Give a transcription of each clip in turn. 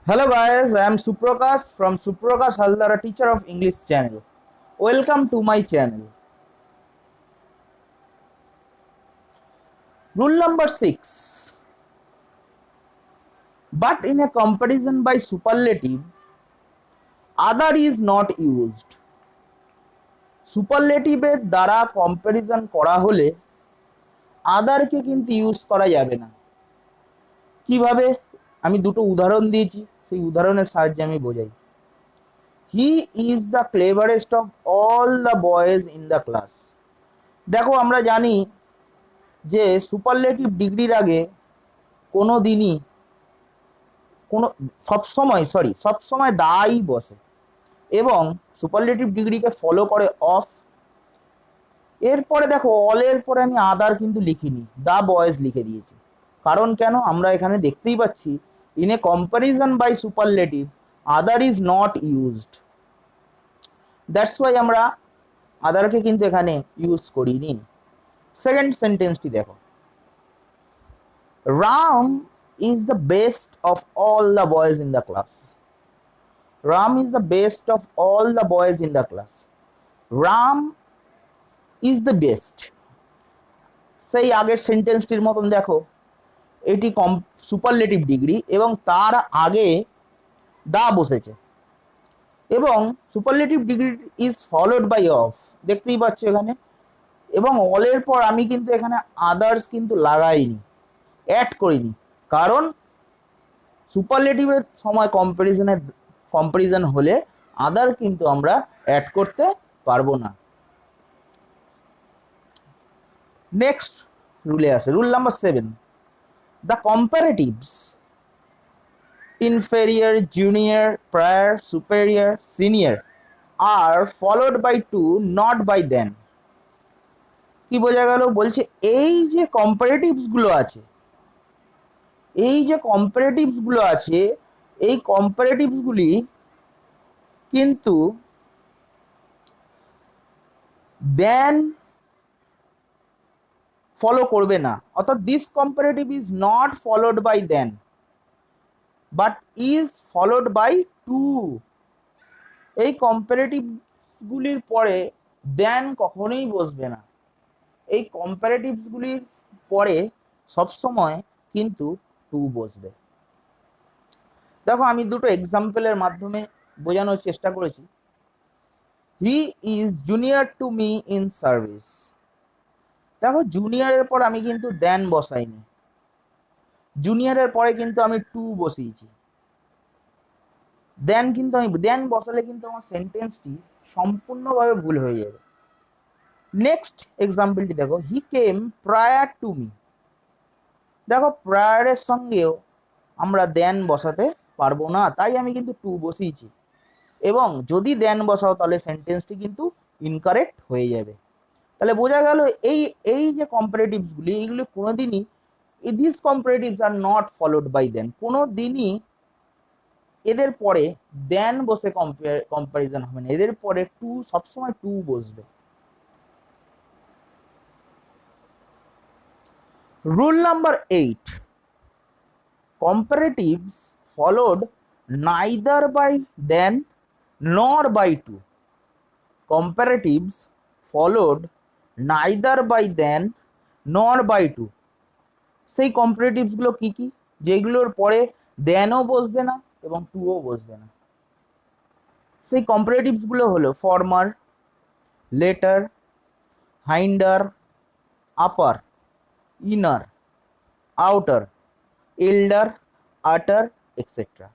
Hello guys, I am Suprakash from Suprakash Haldara, teacher of English channel. Welcome to my channel. Rule number 6. But in a comparison by superlative, other is not used. সুপারলেটিভের দ্বারা comparison করা হলে আদারকে কিন্তু use করা যাবে না। কিভাবে? আমি দুটো উদাহরণ দিয়েছি, সেই উদাহরণের সাহায্যে আমি বোঝাই। He is the cleverest of all the boys in the class. দেখো, আমরা জানি যে সুপারলেটিভ ডিগ্রির আগে কোনো দিনই সবসময় দাই বসে এবং সুপারলেটিভ ডিগ্রিকে ফলো করে অফ। এরপরে দেখো, অলের পরে আমি আদার কিন্তু লিখিনি, দা বয়েজ লিখে দিয়েছি। কারণ কেন? আমরা এখানে দেখতেই পাচ্ছি in a comparison by superlative other is not used. That's why আমরা আদারকে কিন্তু এখানে ইউজ করিনি। সেকেন্ড সেন্টেন্সটি দেখো, Ram is the best of all the boys in the class. Ram is the best of all the boys in the class. Ram is the best. সেই আগের সেন্টেন্সটির মতন দেখো, এটি সুপারলেটিভ ডিগ্রি এবং তার আগে দা বসেছে এবং superlative degree is followed by of, দেখতেই পাচ্ছ এখানে। এবং অলের পর আমি কিন্তু এখানে আদার্স কিন্তু লাগাইনি, অ্যাড করিনি, কারণ সুপারলেটিভের সময় কম্পারিজন হলে আদার কিন্তু আমরা অ্যাড করতে পারবো না। নেক্সট রুলে আসে, rule number 7। The comparatives inferior, junior, prior, superior, senior are followed by to, not by than. কি বোঝা গেল? বলছে এই যে কম্পারেটিভসগুলো আছে, এই কম্পারেটিভসগুলি কিন্তু দেন ফলো করবে না। অর্থাৎ this comparative is not followed by than but is followed by to. এই কম্পারেটিভসগুলির পরে দেন কখনোই বসবে না। এই কম্পারেটিভসগুলির পরে সবসময় কিন্তু টু বসবে। দেখো, আমি দুটো এক্সাম্পলের মাধ্যমে বোঝানোর চেষ্টা করেছি। He is junior to me in service. দেখো, জুনিয়রের পর আমি কিন্তু দেন বসাইনি, জুনিয়রের পরে কিন্তু আমি টু বসিয়েছি। দেন বসালে কিন্তু আমার সেন্টেন্সটি সম্পূর্ণভাবে ভুল হয়ে যাবে। নেক্সট এক্সাম্পলটি দেখো, হি কেম প্রায়ার টু মি। দেখো, প্রায়ারের সঙ্গেও আমরা দেন বসাতে পারবো না, তাই আমি কিন্তু টু বসিয়েছি। এবং যদি দেন বসাও তাহলে সেন্টেন্সটি কিন্তু ইনকারেক্ট হয়ে যাবে। তাহলে বোঝা গেল এই যে কম্পারেটিভসগুলি, এইগুলি কোনোদিনই, this comparatives are not followed by than. কোনোদিনই এদের পরে দেন বসে কম্পারিজন হবে না, এদের পরে টু, সবসময় টু বসবে। Rule number 8। comparatives followed neither by then nor by to. Comparatives followed neither by then nor by to. সেই কম্পারেটিভস গুলো কি কি? যেগুলোর পরে দেনও বসবে না এবং টুও বসবে না। সেই কম্পারেটিভস গুলো হলো ফর্মার, লেটার, হাইন্ডার, আপার, ইনার, আউটার, এল্ডার, আটার, এক্সেট্রা।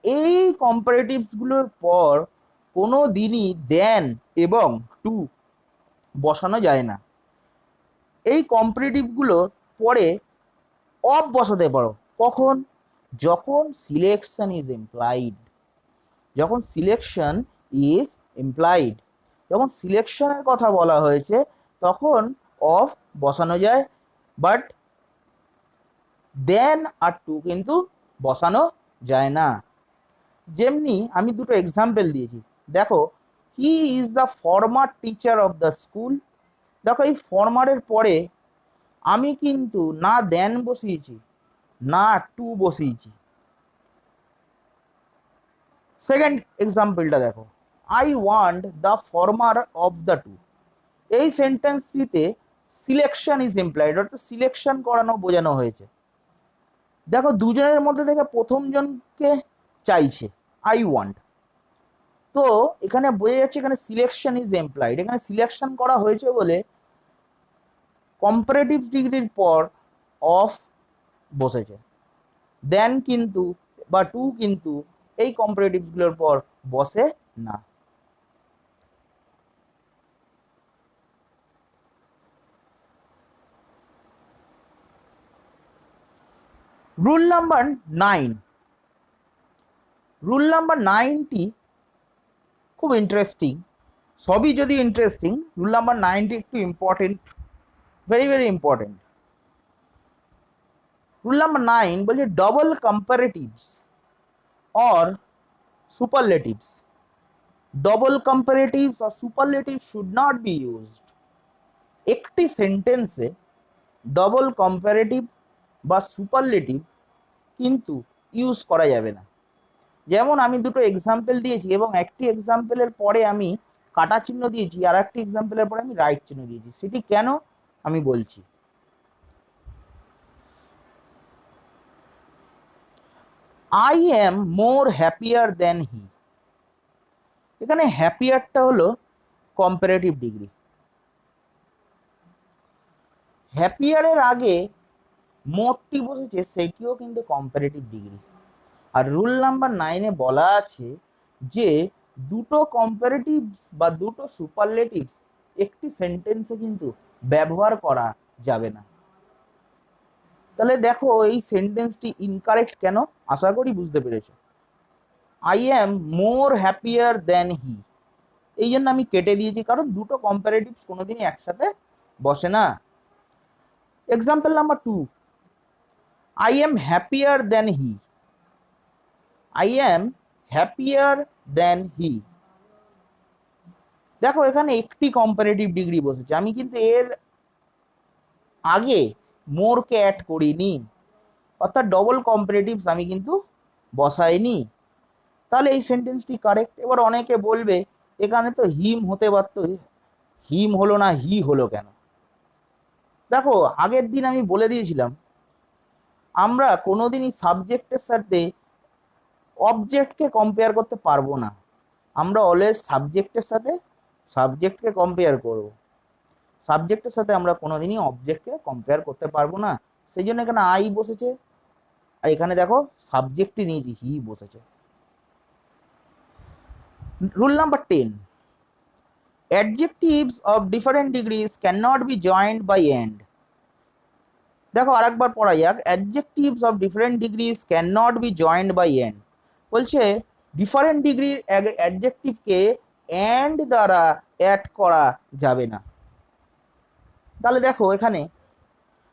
এই কম্পারেটিভসগুলোর পর কোনো দিনই দেন এবং টু বসানো যায় না। এই কম্পারেটিভগুলোর পরে অফ বসাতে পারো। কখন? যখন সিলেকশন ইজ ইমপ্লাইড। যখন সিলেকশনের কথা বলা হয়েছে তখন অফ বসানো যায়, বাট দেন আর টু কিন্তু বসানো যায় না। যেমনি আমি দুটো এক্সাম্পল দিয়েছি। দেখো, he is the former teacher of the school. দেখো, এই ফর্মারের পরে আমি কিন্তু না দেন বসিয়েছি না টু বসিয়েছি। সেকেন্ড এক্সাম্পলটা দেখো, I want the former of the two. এই সেন্টেন্সটিতে সিলেকশন ইজ ইমপ্লয়েড, অর্থাৎ সিলেকশন করানো বোঝানো হয়েছে। দেখো দুজনের মধ্যে থেকে প্রথম জনকে চাইছে আই ওয়ান্ট, তো এখানে বোঝা যাচ্ছে এখানে সিলেকশন ইজ এমপ্লয়েড, এখানে সিলেকশন করা হয়েছে বলে কম্পারেটিভ ডিগ্রির পর অফ বসেছে। দেন কিন্তু বা টু কিন্তু এই কম্পারেটিভ গুলোর পর বসে না। রুল নাম্বার 9, রুল নাম্বার 9টি খুব ইন্টারেস্টিং, সবই যদি ইন্টারেস্টিং, রুল নাম্বার 9টি একটু important, very very important. Rule number 9 বলছে double comparatives or superlatives, double comparatives or superlative should not be used. একটি সেন্টেন্সে ডবল কম্পারেটিভ বা সুপারলেটিভ কিন্তু ইউজ করা যাবে না। যেমন আমি দুটো এক্সাম্পল দিয়েছি এবং একটি এক্সাম্পলের পরে আমি কাটা চিহ্ন দিয়েছি, আর একটি এক্সাম্পলের পরে আমি রাইট চিহ্ন দিয়েছি। সেটি কেন আমি বলছি। I am more happier than হি, এখানে হ্যাপিয়ারটা হলো কম্পারেটিভ ডিগ্রি। হ্যাপিয়ারের আগে মোরটি বসেছে, সেটিও কিন্তু কম্পারেটিভ ডিগ্রি। আর রুল নাম্বার 9-এ বলা আছে যে দুটো কম্পারেটিভস বা দুটো সুপারলেটিভস একটি সেন্টেন্সে কিন্তু ব্যবহার করা যাবে না। তাহলে দেখো এই সেন্টেন্সটি ইনকারেক্ট কেন, আশা করি বুঝতে পেরেছো। I am more happier than হি, এই জন্য আমি কেটে দিয়েছি, কারণ দুটো কম্পারেটিভস কোনোদিনই একসাথে বসে না। Example number 2, I am happier than he, I am happier than he. দেখো এখানে একটি কম্পারেটিভ ডিগ্রি বসেছে, আমি কিন্তু এর আগে মোরকে অ্যাড করিনি, অর্থাৎ ডবল কম্পারেটিভস আমি কিন্তু বসাইনি। তাহলে এই সেন্টেন্সটি কারেক্ট। এবার অনেকে বলবে এখানে তো হিম হতে পারত, হিম হলো না, হি হলো কেন? দেখো আগের দিন আমি বলে দিয়েছিলাম আমরা কোনোদিনই সাবজেক্টের সাথে অবজেক্টকে কম্পেয়ার করতে পারবো না, আমরা অলওয়েজ সাবজেক্টের সাথে সাবজেক্টকে কম্পেয়ার করব, সাবজেক্টের সাথে আমরা কোনোদিনই অবজেক্টকে কম্পেয়ার করতে পারবো না। সেই জন্য এখানে আই বসেছে, আর এখানে দেখো সাবজেক্টই নিয়েছি, হি বসেছে। Rule number 10, adjectives of different degrees cannot be joined by and। দেখো আরেকবার পড়া যাক, adjectives of different degrees cannot be joined by and বলছে ডিফারেন্ট ডিগ্রির অ্যাডজেক্টিভকে and দ্বারা অ্যাড করা যাবে না। তাহলে দেখো এখানে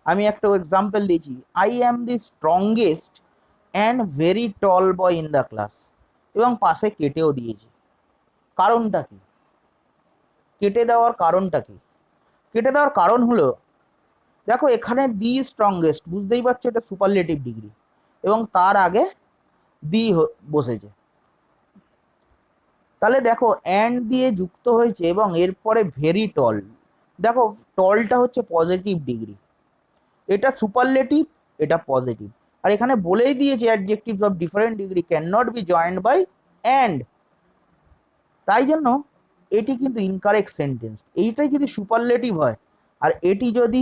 আমি একটা এক্সাম্পল দিয়েছি, I am the strongest and very tall boy in the class, এবং পাশে কেটেও দিয়েছি। কারণটা কি? কেটে দেওয়ার কারণটা কি? কেটে দেওয়ার কারণ হলো দেখো এখানে দি স্ট্রংগেস্ট, বুঝতেই পারছো এটা সুপারলেটিভ ডিগ্রি, এবং তার আগে দি বসেছে। তাহলে দেখো অ্যান্ড দিয়ে যুক্ত হয়েছে এবং এরপরে ভেরি টল। দেখো টলটা হচ্ছে পজিটিভ ডিগ্রি, এটা সুপারলেটিভ, এটা পজিটিভ। আর এখানে বলেই দিয়েছে adjectives of different degree can not be joined by and, তাই জন্য এটি কিন্তু ইনকারেক্ট সেন্টেন্স। এইটাই যদি সুপারলেটিভ হয় আর এটি যদি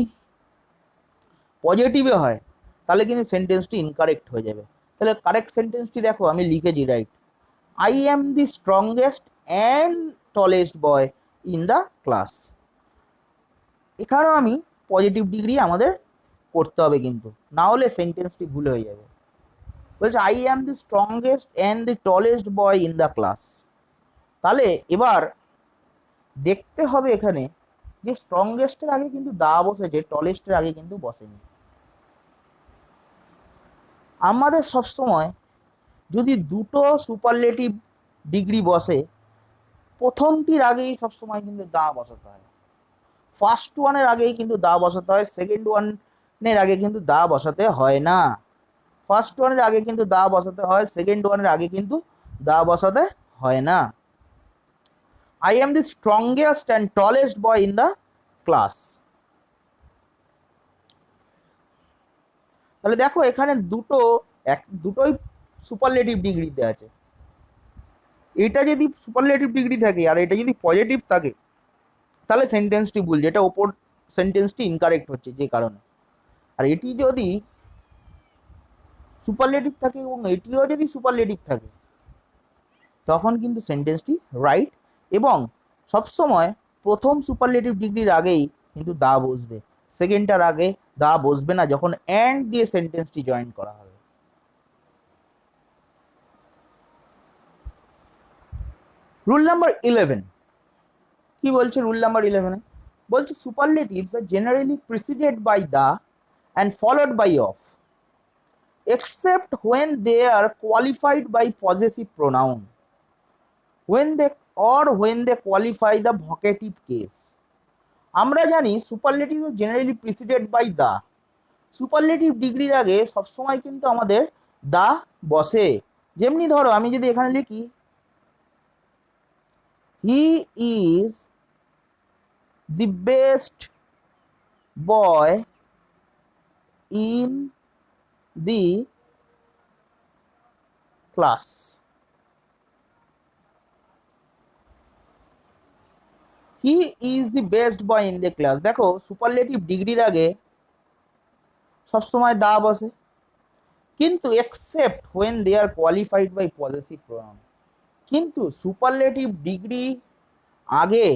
পজিটিভে হয় তাহলে কিন্তু সেন্টেন্সটি ইনকারেক্ট হয়ে যাবে। তাহলে কারেক্ট সেন্টেন্সটি দেখো আমি লিখেছি right, I am the strongest and tallest boy in the class. এখানেও আমি পজিটিভ ডিগ্রি আমাদের করতে হবে, কিন্তু না হলে সেন্টেন্সটি ভুল হয়ে যাবে। বলছে I am the strongest and the tallest boy in the class. তাহলে এবার দেখতে হবে এখানে যে স্ট্রংগেস্টের আগে কিন্তু দা বসেছে, টলেস্টের আগে কিন্তু বসেনি। আমাদের সবসময় যদি দুটো সুপারলেটিভ ডিগ্রি বসে, প্রথমটির আগেই সবসময় কিন্তু দা বসাতে হয়, ফার্স্ট ওয়ানের আগেই কিন্তু দা বসাতে হয়, সেকেন্ড ওয়ানের আগে কিন্তু দা বসাতে হয় না। ফার্স্ট ওয়ানের আগে কিন্তু দা বসাতে হয়, সেকেন্ড ওয়ানের আগে কিন্তু দা বসাতে হয় না। I am the strongest and tallest boy in the class. তাহলে দেখো এখানে দুটোই সুপারলেটিভ ডিগ্রিতে আছে। এটা যদি সুপারলেটিভ ডিগ্রি থাকে আর এটা যদি পজিটিভ থাকে তাহলে সেন্টেন্সটি ভুল, যেটা ওপর সেন্টেন্সটি ইনকারেক্ট হচ্ছে যে কারণে। আর এটি যদি সুপারলেটিভ থাকে এবং এটিও যদি সুপারলেটিভ থাকে তখন কিন্তু সেন্টেন্সটি রাইট। এবং সবসময় প্রথম সুপারলেটিভ ডিগ্রির আগেই কিন্তু দা বসবে, সেকেন্ডটার আগে দা বসবে না যখন অ্যান্ড দিয়ে সেন্টেন্সটি জয়েন করা হবে। রুল নাম্বার 11 কি বলছে? রুল নাম্বার 11 বলছে superlatives are generally preceded by the and followed by of except when they are qualified by possessive pronoun when they qualify the vocative case. আমরা জানি superlative generally preceded by the, superlative ডিগ্রির আগে সবসময় কিন্তু আমাদের দা বসে। যেমনি ধরো আমি যদি এখানে লিখি he is the best boy in the class, he is the best boy in the class. দেখো সুপারলেটিভ ডিগ্রির আগে সবসময় দা বসে, কিন্তু except when they are qualified by possessive pronoun. কিন্তু সুপারলেটিভ ডিগ্রি আগে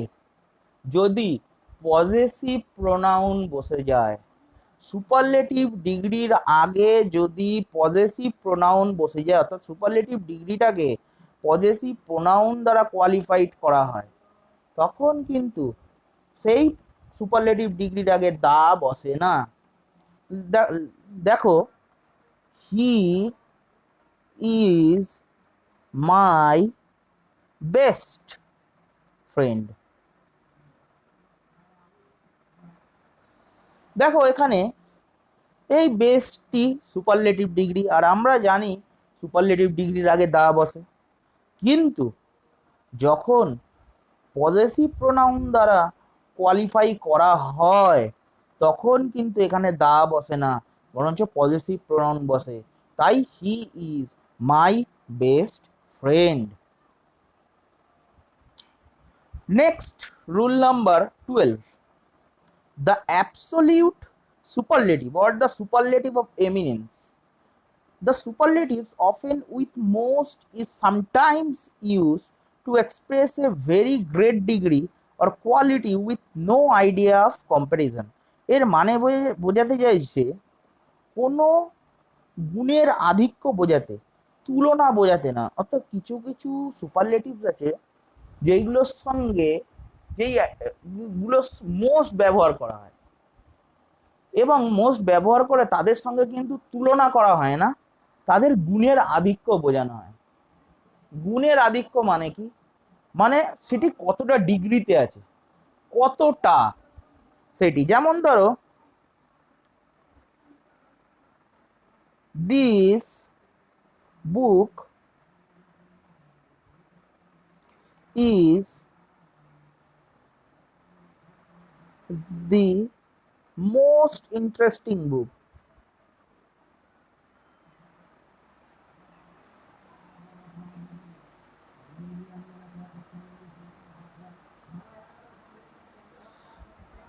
যদি পজেসিভ প্রোনাউন বসে যায়, সুপারলেটিভ ডিগ্রির আগে যদি পজেসিভ প্রোনাউন বসে যায়, অর্থাৎ সুপারলেটিভ ডিগ্রিটাকে পজেসিভ প্রোনাউন দ্বারা কোয়ালিফাইড করা হয়, তখন কিন্তু সেই সুপারলেটিভ ডিগ্রির আগে দা বসে না। দেখো he is my best friend. দেখো এখানে এই বেস্টটি সুপারলেটিভ ডিগ্রি, আর আমরা জানি সুপারলেটিভ ডিগ্রির আগে দা বসে। কিন্তু যখন পজেসিভ প্রোনাউন দ্বারা কোয়ালিফাই করা হয় তখন কিন্তু এখানে দা বসে না, বরঞ্চ পজেসিভ প্রোনাউন বসে। তাই he is my best friend. Next rule number 12, the absolute superlative or the superlative of eminence. The superlatives often with most is sometimes used to express a very great degree or quality with no idea of comparison. এর মানে বোঝাতে চাইছে কোনো গুণের আধিক্য বোঝাতে, তুলনা বোঝাতে না। অর্থাৎ কিছু কিছু সুপারলেটিভস আছে যেইগুলোর সঙ্গে যেইগুলো মোস্ট ব্যবহার করা হয় এবং মোস্ট ব্যবহার করে তাদের সঙ্গে কিন্তু তুলনা করা হয় না, তাদের গুণের আধিক্য বোঝানো হয়। গুণের আধিক্য মানে কি? মানে সেটি কতটা ডিগ্রিতে আছে, কতটা সেটি। যেমন ধরো this book is the most interesting book.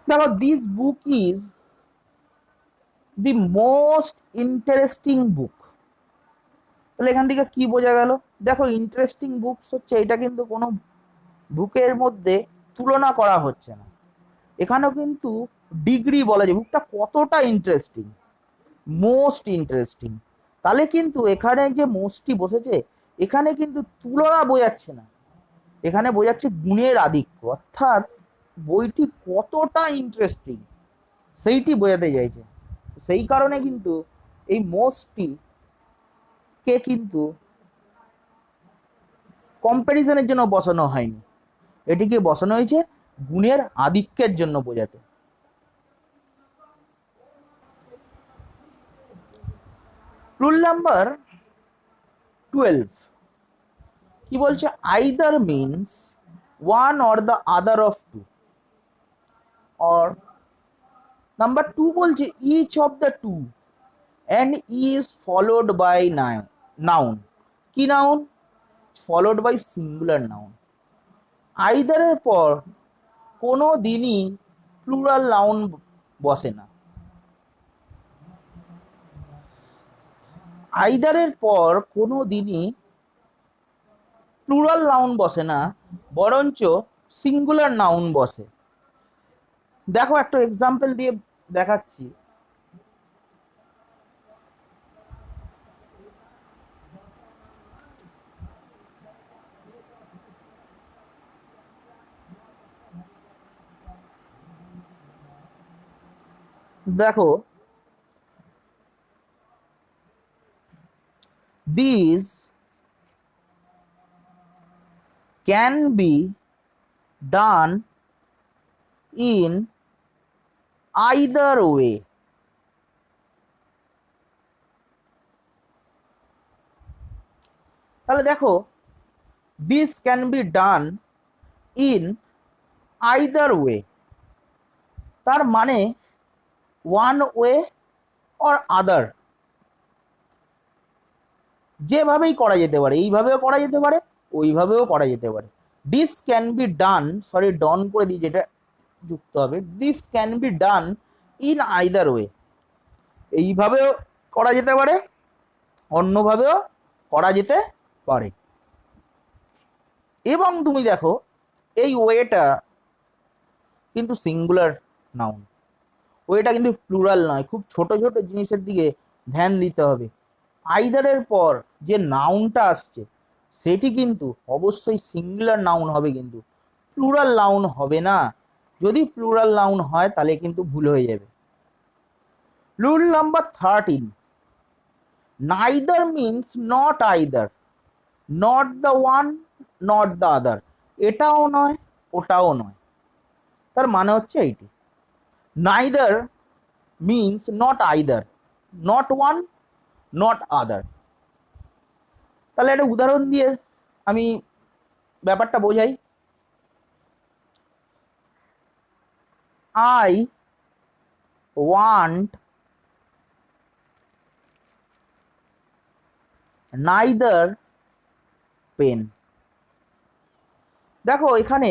দেখো this book is the most interesting book। তাহলে এখান থেকে কি বোঝা গেল? দেখো ইন্টারেস্টিং বুকস হচ্ছে, এটা কিন্তু কোনো বুকের মধ্যে তুলনা করা হচ্ছে না, এখানেও কিন্তু ডিগ্রি বলা যায় বুকটা কতটা ইন্টারেস্টিং, মোস্ট ইন্টারেস্টিং। তাহলে কিন্তু এখানে যে মোস্টটি বসেছে এখানে কিন্তু তুলনা বোঝাচ্ছে না, এখানে বোঝাচ্ছে গুণের আধিক্য, অর্থাৎ বইটি কতটা ইন্টারেস্টিং সেইটি বোঝাতে চাইছে। সেই কারণে কিন্তু এই মোস্টটি কে কিন্তু কম্প্যারিজনের জন্য বসানো হয়নি, এটিকে বসানো হয়েছে গুণের আধিক্যের জন্য বোঝাতে। রুল নাম্বার 12, কি বলছে, either means one or the other of two, or number two বলছে each of the two and is followed by noun. কি noun? Followed by singular noun. আইদারের পর কোনো দিনই প্লুরাল নাউন বসে না। আইদারের পর কোনো দিনই প্লুরাল নাউন বসে না, বরঞ্চ সিঙ্গুলার নাউন বসে। দেখো একটা এক্সাম্পল দিয়ে দেখাচ্ছি। দেখো, these can be done in either way. তাহলে দেখো, this can be done in either way, তার মানে one way or other, যেভাবেই করা যেতে পারে, এইভাবেও করা যেতে পারে, ওইভাবেও করা যেতে পারে। This can be done, sorry done করে দিই, যেটা যুক্ত হবে, this can be done in either way, এইভাবেও করা যেতে পারে, অন্যভাবেও করা যেতে পারে। এবং তুমি দেখো, এই ওয়েটা কিন্তু সিঙ্গুলার নাউন, ওয়েটা কিন্তু প্লুরাল নয়। খুব ছোট ছোট জিনিসের দিকে ধ্যান দিতে হবে। আইদারের পর যে নাউনটা আসছে সেটি কিন্তু অবশ্যই সিঙ্গুলার নাউন হবে, কিন্তু প্লুরাল নাউন হবে না। যদি প্লুরাল নাউন হয় তাহলে কিন্তু ভুল হয়ে যাবে। Rule number 13, neither means not either, not the one not the other, এটাও নয় ওটাও নয়। তার মানে হচ্ছে এইটি, neither means not either, not one not other. তাহলে একটা উদাহরণ দিয়ে আমি ব্যাপারটা বোঝাই। I want neither pen. দেখো এখানে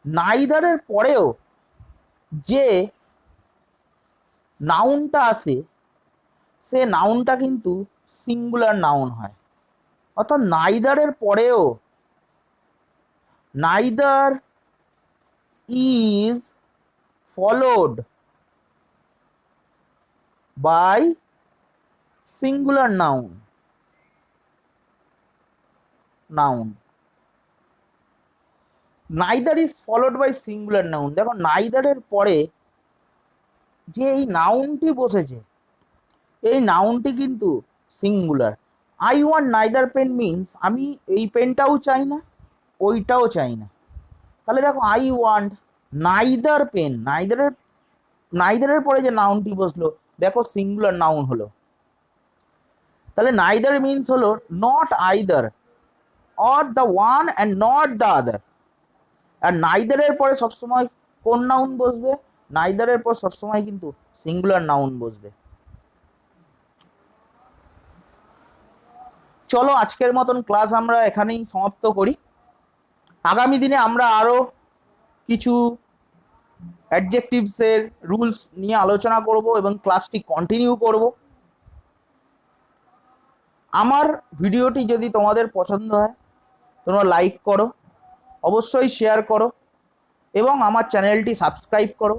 নাইদারের পরেও যে নাউনটা আসে সে নাউনটা কিন্তু সিঙ্গুলার নাউন হয়। অর্থাৎ নাইদারের পরেও neither is followed by singular noun, neither is followed by singular noun. দেখো নাইদারের পরে যে এই নাউনটি বসেছে, এই নাউনটি কিন্তু singular. I want neither pen means আমি এই পেনটাও চাই না ওইটাও চাই না। তাহলে দেখো আই ওয়ান্ট নাইদার পেন, নাইদারের পরে যে নাউনটি বসলো দেখো সিঙ্গুলার নাউন হলো। তাহলে নাইদার মিনস হলো not either, or the one and not the other. আর নাইদারের পরে সবসময় কোন নাউন বসবে? নাইদারের পর সবসময় কিন্তু সিঙ্গুলার নাউন বসবে। চলো আজকের মতন ক্লাস আমরা এখানেই সমাপ্ত করি। আগামী দিনে আমরা আরো কিছু অ্যাডজেক্টিভসের রুলস নিয়ে আলোচনা করব এবং ক্লাসটি কন্টিনিউ করব। আমার ভিডিওটি যদি তোমাদের পছন্দ হয় তোমরা লাইক করো, অবশ্যই শেয়ার করো এবং আমার চ্যানেলটি সাবস্ক্রাইব করো।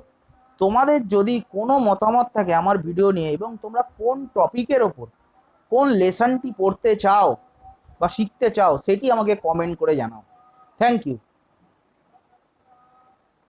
তোমাদের যদি কোনো মতামত থাকে আমার ভিডিও নিয়ে এবং তোমরা কোন টপিকের ওপর কোন লেসনটি পড়তে চাও বা শিখতে চাও সেটি আমাকে কমেন্ট করে জানাও। Thank you.